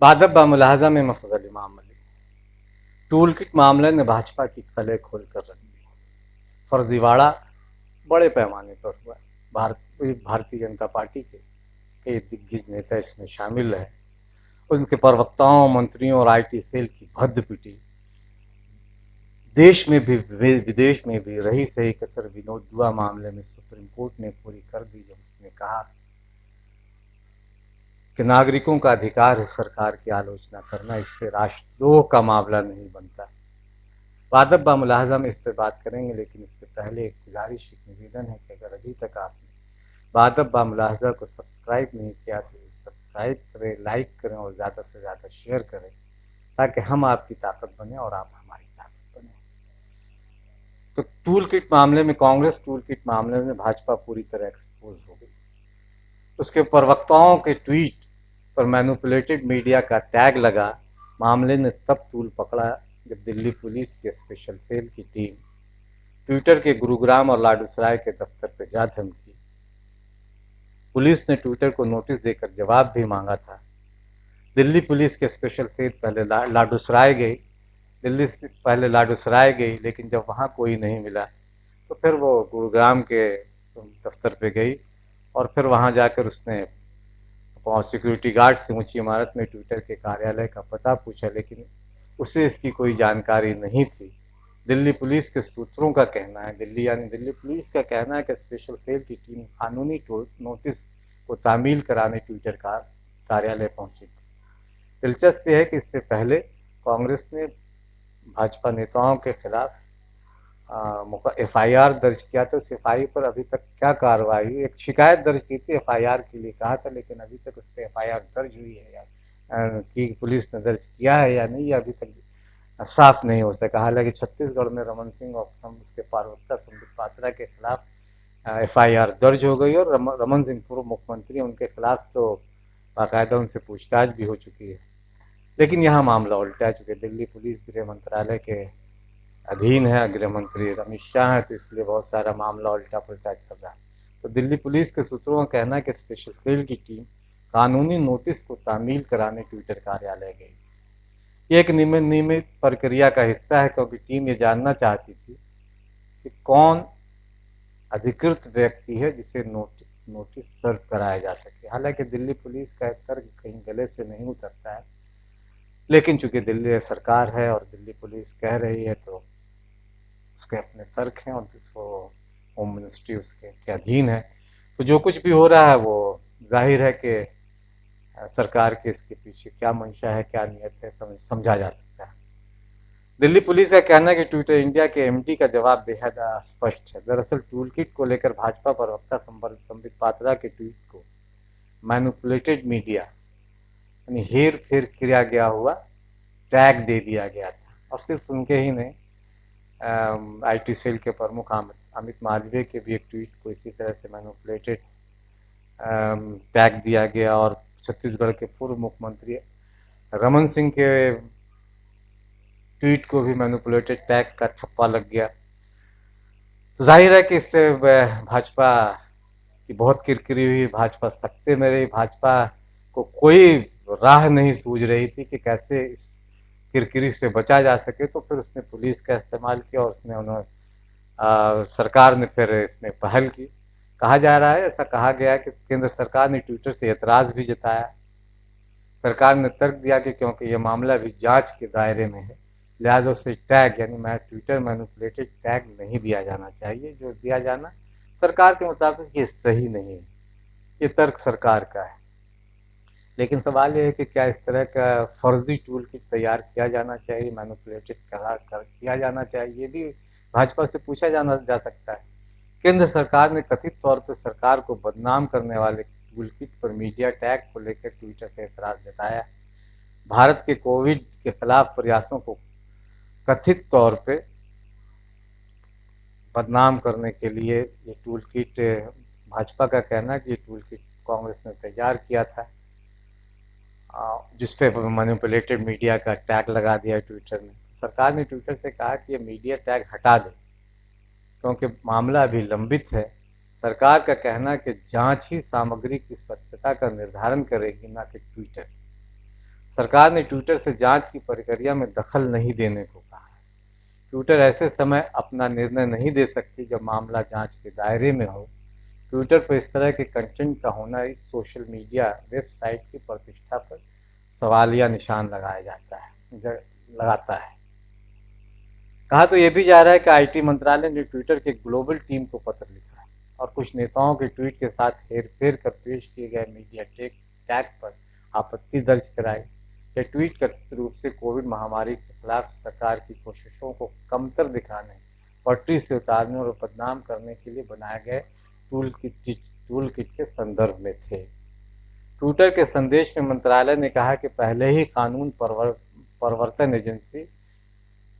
बादब बामुलाहजा में मफजल इमाम Ali. Tool kit मामले ने भाजपा की कले खोल कर रख दी। फर्जीवाड़ा बड़े पैमाने पर हुआ। भारतीय जनता पार्टी के कई दिग्गज नेता इसमें शामिल है। उनके प्रवक्ताओं, मंत्रियों और आईटी सेल की भद्द पिटी देश में भी विदेश में भी रही सही कसर विनोद दुआ मामले में सुप्रीम कोर्ट ने पूरी कर दी, जब उसने कहा कि नागरिकों का अधिकार है सरकार की आलोचना करना, इससे राष्ट्रद्रोह का मामला नहीं बनता। बादब बामुलाहजा में इस पर बात करेंगे, लेकिन इससे पहले एक गुजारिश, एक निवेदन है कि अगर अभी तक आपने बादब बामुलाहजा को सब्सक्राइब नहीं किया तो इसे सब्सक्राइब करें, लाइक करें और ज़्यादा से ज़्यादा शेयर करें, ताकि हम आपकी ताकत बने और आप हमारी ताकत बने। तो टूल किट मामले में, कांग्रेस टूल किट मामले में भाजपा पूरी तरह एक्सपोज हो गई। उसके प्रवक्ताओं के ट्वीट पर मैनिपुलेटेड मीडिया का टैग लगा। मामले ने तब तूल पकड़ा जब दिल्ली पुलिस के स्पेशल सेल की टीम ट्विटर के गुरुग्राम और लाडूसराय के दफ्तर पर जा धमकी। पुलिस ने ट्विटर को नोटिस देकर जवाब भी मांगा था। दिल्ली पुलिस के स्पेशल सेल पहले लाडूसराय गई, दिल्ली से पहले लाडूसराय गई, लेकिन जब वहाँ कोई नहीं मिला तो फिर वो गुरुग्राम के दफ्तर पे गई और फिर वहाँ जाकर उसने सिक्योरिटी गार्ड से ऊंची इमारत में ट्विटर के कार्यालय का पता पूछा, लेकिन उसे इसकी कोई जानकारी नहीं थी। दिल्ली पुलिस के सूत्रों का कहना है, दिल्ली पुलिस का कहना है कि स्पेशल सेल की टीम कानूनी नोटिस को तामील कराने ट्विटर का कार्यालय पहुंची थी। दिलचस्प यह है कि इससे पहले कांग्रेस ने भाजपा नेताओं के खिलाफ FIR दर्ज किया था। उस FIR पर अभी तक क्या कार्रवाई हुई? एक शिकायत दर्ज की थी, FIR के लिए कहा था, लेकिन अभी तक उस पर FIR दर्ज हुई है या कि पुलिस ने दर्ज किया है या नहीं, अभी तक साफ नहीं हो सका। हालांकि छत्तीसगढ़ में रमन सिंह और उसके प्रवक्ता संबित पात्रा के खिलाफ FIR दर्ज हो गई और रमन सिंह पूर्व मुख्यमंत्री, उनके खिलाफ तो बाकायदा उनसे पूछताछ भी हो चुकी है। लेकिन यहाँ मामला उल्टा है, चूंकि दिल्ली पुलिस गृह मंत्रालय के अधीन है, गृह मंत्री अमित शाह है, तो इसलिए बहुत सारा मामला उल्टा पुल्टा चल रहा है। तो दिल्ली पुलिस के सूत्रों का कहना है कि स्पेशल सेल की टीम कानूनी नोटिस को तामील कराने ट्विटर कार्यालय गई। ये एक नियमित प्रक्रिया का हिस्सा है, क्योंकि टीम ये जानना चाहती थी कि कौन अधिकृत व्यक्ति है जिसे नोटिस सर्व कराया जा सके। हालांकि दिल्ली पुलिस का तर्क कहीं गले से नहीं उतरता है, लेकिन चूंकि दिल्ली सरकार है और दिल्ली पुलिस कह रही है तो उसके अपने तर्क हैं और होम मिनिस्ट्री उसके अधीन है। तो जो कुछ भी हो रहा है वो जाहिर है कि सरकार के इसके पीछे क्या मंशा है, क्या नियत है, समझा जा सकता है। दिल्ली पुलिस का कहना है कि ट्विटर इंडिया के MD का जवाब बेहद स्पष्ट है। दरअसल टूल किट को लेकर भाजपा प्रवक्ता संबित पात्रा के ट्वीट को मैनिपुलेटेड मीडिया यानी हेर फेर किया गया हुआ टैग दे दिया गया था। और सिर्फ उनके ही नहीं, IT सेल के प्रमुख अमित मालवीय के भी एक ट्वीट को इसी तरह से मैनिपुलेटेड टैग दिया गया और छत्तीसगढ़ के पूर्व मुख्यमंत्री रमन सिंह के ट्वीट को भी मैनिपुलेटेड टैग का छप्पा लग गया। तो जाहिर है कि इससे भाजपा की बहुत किरकिरी हुई, भाजपा सत्ते में रही, भाजपा को कोई राह नहीं सूझ रही थी कि कैसे इस किरकिरी से बचा जा सके। तो फिर उसने पुलिस का इस्तेमाल किया और सरकार ने फिर इसमें पहल की। कहा जा रहा है, ऐसा कहा गया कि केंद्र सरकार ने ट्विटर से एतराज़ भी जताया। सरकार ने तर्क दिया कि क्योंकि ये मामला भी जांच के दायरे में है, लिहाजा उससे टैग यानी ट्विटर मैनिपुलेटेड टैग नहीं दिया जाना चाहिए। जो दिया जाना सरकार के मुताबिक ये सही नहीं है, ये तर्क सरकार का है। लेकिन सवाल ये है कि क्या इस तरह का फर्जी टूल किट तैयार किया जाना चाहिए, मैनिपुलेटेड किया जाना चाहिए, ये भी भाजपा से पूछा जा सकता है। केंद्र सरकार ने कथित तौर पर सरकार को बदनाम करने वाले टूल किट पर मीडिया टैग को लेकर ट्विटर से एतराज जताया। भारत के कोविड के खिलाफ प्रयासों को कथित तौर पे बदनाम करने के लिए ये टूल किट, भाजपा का कहना है कि ये टूल किट कांग्रेस ने तैयार किया था, जिस पे मैनिपुलेटेड मीडिया का टैग लगा दिया ट्विटर ने। सरकार ने ट्विटर से कहा कि ये मीडिया टैग हटा दे, क्योंकि मामला अभी लंबित है। सरकार का कहना है कि जांच ही सामग्री की सत्यता का निर्धारण करेगी, ना कि ट्विटर। सरकार ने ट्विटर से जांच की प्रक्रिया में दखल नहीं देने को कहा है। ट्विटर ऐसे समय अपना निर्णय नहीं दे सकती जब मामला जांच के दायरे में हो। ट्विटर पर इस तरह के कंटेंट का होना इस सोशल मीडिया वेबसाइट की प्रतिष्ठा पर सवालिया निशान लगाता है। कहा तो यह भी जा रहा है कि आईटी मंत्रालय ने ट्विटर के ग्लोबल टीम को पत्र लिखा है और कुछ नेताओं के ट्वीट के साथ हेरफेर कर पेश किए गए मीडिया टैग पर आपत्ति दर्ज कराई। यह ट्वीट कथित रूप से कोविड महामारी के खिलाफ सरकार की कोशिशों को कमतर दिखाने, पटरी से उतारने और बदनाम करने के लिए बनाए गए टूल किट के संदर्भ में थे। ट्विटर के संदेश में मंत्रालय ने कहा कि पहले ही कानून प्रवर्तन एजेंसी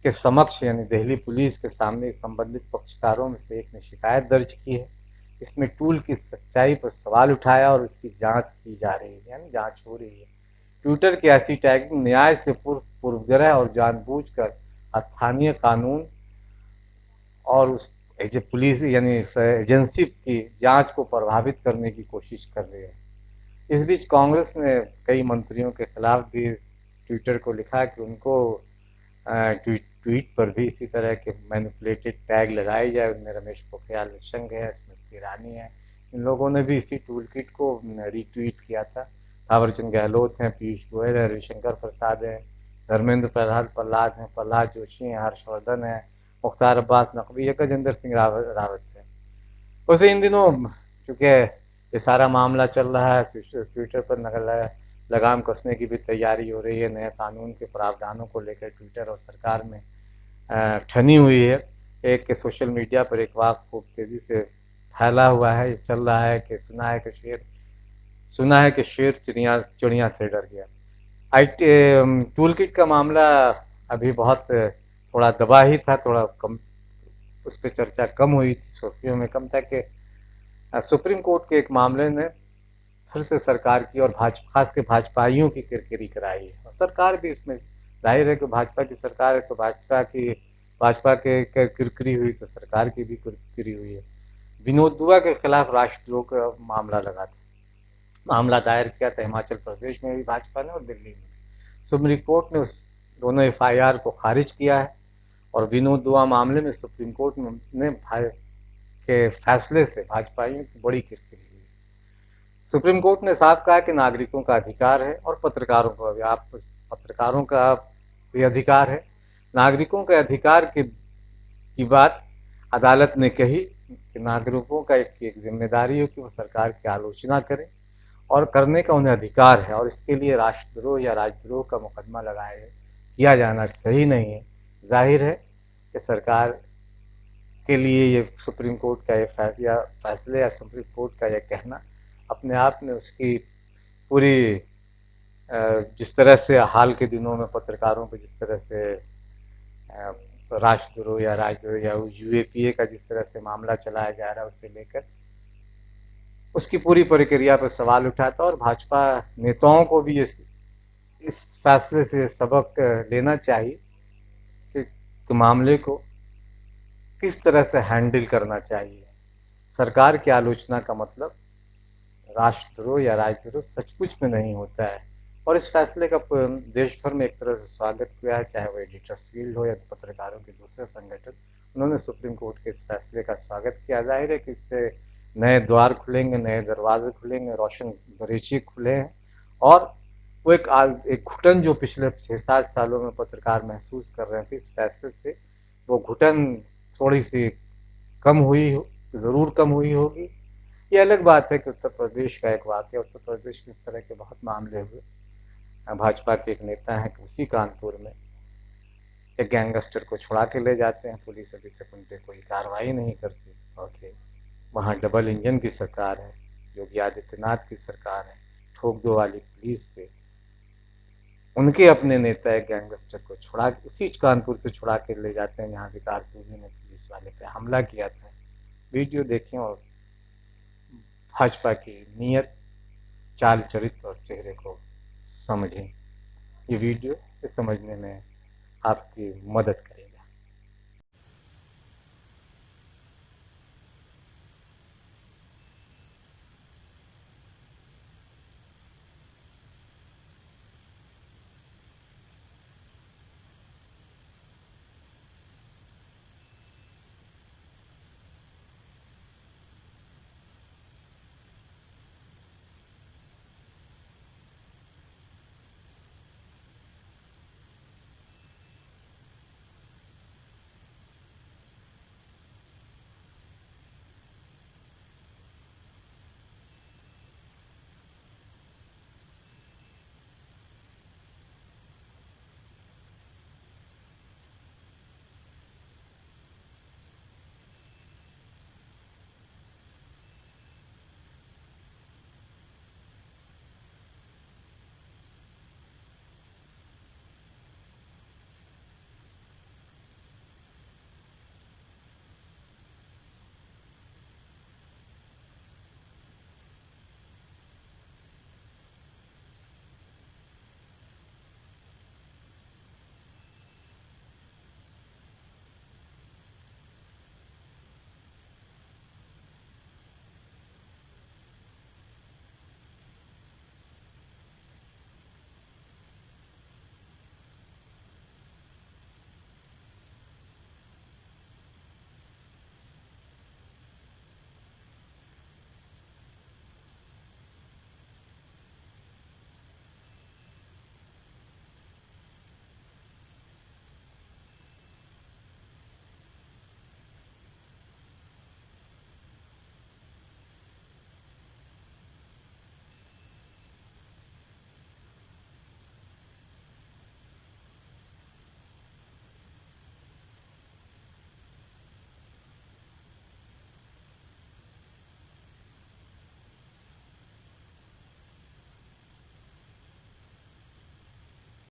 के समक्ष यानी दिल्ली पुलिस के सामने संबंधित पक्षकारों में से एक ने शिकायत दर्ज की है। इसमें टूल की सच्चाई पर सवाल उठाया और इसकी जांच की जा रही है, यानी जांच हो रही है। ट्विटर की ऐसी टैगिंग न्याय से पूर्वग्रह और जानबूझकर स्थानीय कानून और उस पुलिस यानी एजेंसी की जांच को प्रभावित करने की कोशिश कर रही है। इस बीच कांग्रेस ने कई मंत्रियों के खिलाफ भी ट्विटर को लिखा कि उनको ट्वीट पर भी इसी तरह के मैनिपुलेटेड टैग लगाए जाए। उनमें रमेश पोखरियाल निशंक है, स्मृति ईरानी है, इन लोगों ने भी इसी टूल किट को रीट्वीट किया था। थावरचंद गहलोत हैं, पीयूष गोयल है, रविशंकर प्रसाद है, धर्मेंद्र प्रहलाद हैं, प्रहलाद जोशी हैं, हर्षवर्धन है, मुख्तार अब्बास नकवी है, गजेंद्र सिंह रावत है। वैसे इन दिनों चूँकि ये सारा मामला चल रहा है, ट्विटर पर लगाम कसने की भी तैयारी हो रही है। नए कानून के प्रावधानों को लेकर ट्विटर और सरकार में ठनी हुई है। एक के सोशल मीडिया पर एक वाक़ खूब तेज़ी से फैला हुआ है, ये चल रहा है कि सुना है कि शेर चिड़िया से डर गया। टूल किट का मामला अभी बहुत थोड़ा दबा ही था, थोड़ा कम उस पर चर्चा कम हुई थी, सुर्खियों में कम था कि सुप्रीम कोर्ट के एक मामले ने फिर से सरकार की और खास के भाजपाइयों की किरकिरी कराई है। और सरकार भी इसमें, जाहिर है कि भाजपा की सरकार है तो भाजपा के किरकिरी हुई तो सरकार की भी किरकिरी हुई है। विनोद दुआ के खिलाफ राष्ट्रद्रोह का मामला दायर किया था हिमाचल प्रदेश में भी भाजपा ने और दिल्ली में। सुप्रीम कोर्ट ने उस दोनों FIR को खारिज किया है और विनोद दुआ मामले में सुप्रीम कोर्ट ने के फैसले से भाजपाइयों की बड़ी किरकिरी हुई। सुप्रीम कोर्ट ने साफ कहा कि नागरिकों का अधिकार है और पत्रकारों का भी अधिकार है। नागरिकों के अधिकार की बात अदालत ने कही कि नागरिकों का एक जिम्मेदारी हो कि वो सरकार की आलोचना करें और करने का उन्हें अधिकार है और इसके लिए राष्ट्रद्रोह या राजद्रोह का मुकदमा किया जाना सही नहीं है। जाहिर है कि सरकार के लिए ये सुप्रीम कोर्ट का ये फैसले या सुप्रीम कोर्ट का यह कहना अपने आप में उसकी पूरी जिस तरह से हाल के दिनों में पत्रकारों पर जिस तरह से राष्ट्रद्रोह या राजद्रोह या UAPA का जिस तरह से मामला चलाया जा रहा है उससे लेकर उसकी पूरी प्रक्रिया पर सवाल उठाता और भाजपा नेताओं को भी इस फैसले से सबक लेना चाहिए कि मामले को किस तरह से हैंडल करना चाहिए। सरकार की आलोचना का मतलब राष्ट्रद्रोह या राजद्रोह सचमुच में नहीं होता है और इस फैसले का देश भर में एक तरह से स्वागत किया है, चाहे वो एडिटर्स गिल्ड हो या पत्रकारों के दूसरे संगठन, उन्होंने सुप्रीम कोर्ट के इस फैसले का स्वागत किया। जाहिर है कि इससे नए द्वार खुलेंगे, नए दरवाजे खुलेंगे, रोशन दरीचे खुले हैं और वो एक घुटन जो पिछले 6-7 सालों में पत्रकार महसूस कर रहे थे, इस फैसले से वो घुटन थोड़ी सी कम हुई हो, ज़रूर कम हुई होगी। ये अलग बात है कि उत्तर प्रदेश का एक वाक़या, उत्तर प्रदेश में इस तरह के बहुत मामले हुए। भाजपा के एक नेता हैं कि उसी कानपुर में एक गैंगस्टर को छुड़ा के ले जाते हैं, पुलिस अभी तक उन पर कोई कार्रवाई नहीं करती और वहाँ डबल इंजन की सरकार है, योगी आदित्यनाथ की सरकार है, ठोक दो वाली पुलिस से उनके अपने नेता एक गैंगस्टर को उसी कानपुर से छुड़ा के ले जाते हैं जहाँ विकास दुबे ने पुलिस वाले पे हमला किया था। वीडियो देखें और भाजपा की नीयत, चाल चरित्र और चेहरे को समझें। ये वीडियो समझने में आपकी मदद करेगी।